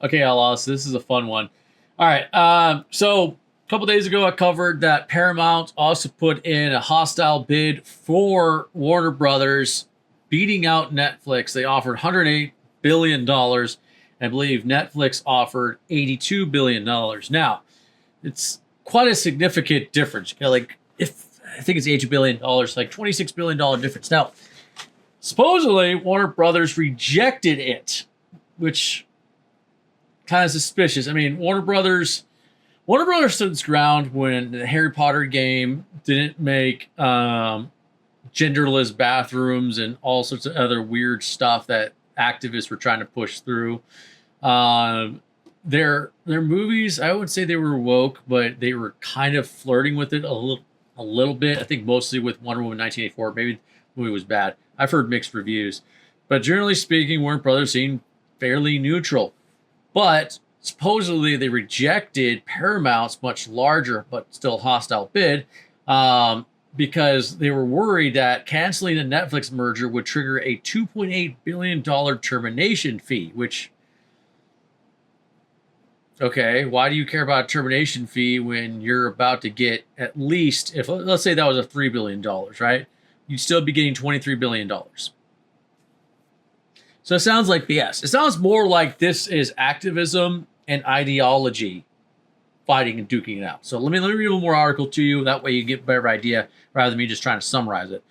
Okay, Outlaws, this is a fun one. All right. So a couple days ago, I covered that Paramount also put in a hostile bid for Warner Brothers, beating out Netflix. They offered $108 billion. I believe Netflix offered $82 billion. Now, it's quite a significant difference. Like, if I think it's $80 billion, like $26 billion difference. Now, supposedly, Warner Brothers rejected it, which kind of suspicious. I mean, Warner Brothers stood its ground when the Harry Potter game didn't make genderless bathrooms and all sorts of other weird stuff that activists were trying to push through. Their movies, I would say they were woke, but they were kind of flirting with it a little bit. I think mostly with Wonder Woman 1984. Maybe the movie was bad. I've heard mixed reviews, but generally speaking, Warner Brothers seemed fairly neutral. But supposedly they rejected Paramount's much larger but still hostile bid because they were worried that canceling the Netflix merger would trigger a $2.8 billion termination fee, which, okay, why do you care about a termination fee when you're about to get at least, if let's say that was a $3 billion, right? You'd still be getting $23 billion. So it sounds like BS. It sounds more like this is activism and ideology fighting and duking it out. So let me read one more article to you. That way you get a better idea rather than me just trying to summarize it.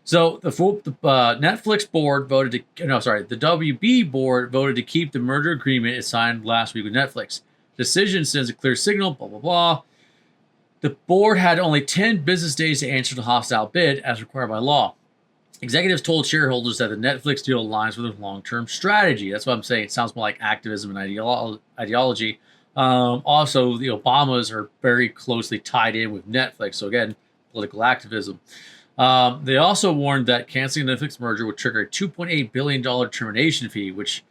So the Netflix board voted to, no, sorry, the WB board voted to keep the merger agreement it signed last week with Netflix. Decision sends a clear signal, blah, blah, blah. The board had only 10 business days to answer the hostile bid as required by law. Executives told shareholders that the Netflix deal aligns with their long-term strategy. That's what I'm saying. It sounds more like activism and ideology. Also, the Obamas are very closely tied in with Netflix. So again, political activism. They also warned that canceling the Netflix merger would trigger a $2.8 billion termination fee, which,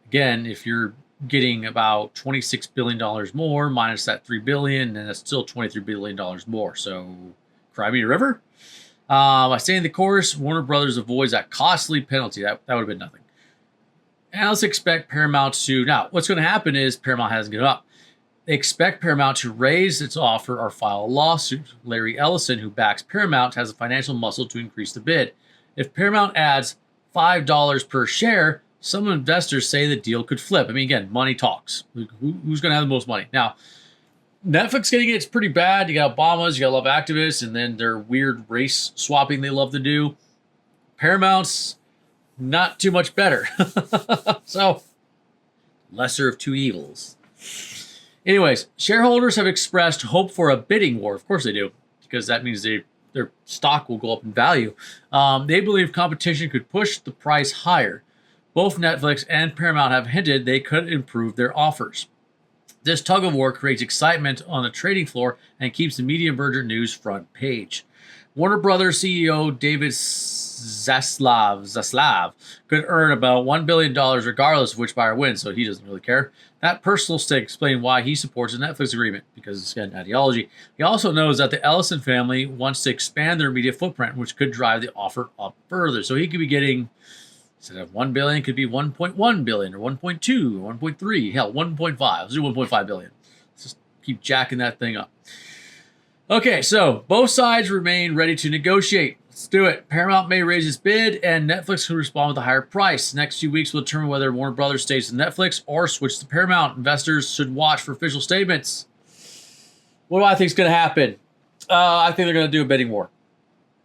again, if you're getting about $26 billion more minus that $3 billion, then that's still $23 billion more. So, cry me a river. By staying the course, Warner Brothers avoids that costly penalty. That would have been nothing. And let's expect Paramount to... Now, what's going to happen is Paramount hasn't given up. They expect Paramount to raise its offer or file a lawsuit. Larry Ellison, who backs Paramount, has the financial muscle to increase the bid. If Paramount adds $5 per share, some investors say the deal could flip. I mean, again, money talks. Who's going to have the most money? Now, Netflix getting it's pretty bad. You got Obamas, you got love activists, and then their weird race swapping they love to do. Paramount's not too much better. So, lesser of two evils. Anyways, shareholders have expressed hope for a bidding war. Of course they do, because that means their stock will go up in value. They believe competition could push the price higher. Both Netflix and Paramount have hinted they could improve their offers. This tug of war creates excitement on the trading floor and keeps the media merger news front page. Warner Brothers CEO David Zaslav could earn about $1 billion regardless of which buyer wins, so he doesn't really care. That personal stake explains why he supports the Netflix agreement, because it's got an ideology. He also knows that the Ellison family wants to expand their media footprint, which could drive the offer up further. So he could be getting, instead of $1 billion, could be $1.1 billion or 1.2 or 1.3, hell, 1.5. Let's do 1.5 billion. Let's just keep jacking that thing up. Okay, so both sides remain ready to negotiate. Let's do it. Paramount may raise its bid, and Netflix could respond with a higher price. Next few weeks will determine whether Warner Brothers stays with Netflix or switch to Paramount. Investors should watch for official statements. What do I think is going to happen? I think they're going to do a bidding war.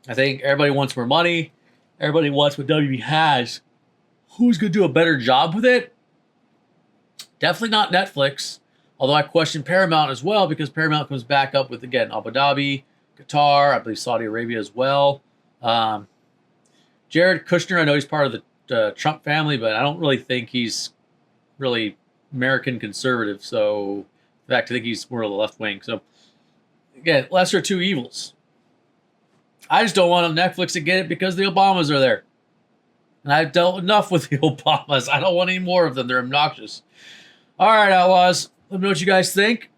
I think everybody wants more money. Everybody wants what WB has. Who's going to do a better job with it? Definitely not Netflix. Although I question Paramount as well, because Paramount comes back up with, again, Abu Dhabi, Qatar, I believe Saudi Arabia as well. Jared Kushner, I know he's part of the Trump family, but I don't really think he's really American conservative. So, in fact, I think he's more of the left wing. So, again, lesser of two evils. I just don't want Netflix to get it because the Obamas are there. And I've dealt enough with the Obamas. I don't want any more of them. They're obnoxious. All right, Outlaws. Let me know what you guys think.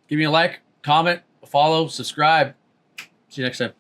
Give me a like, comment, a follow, subscribe. See you next time.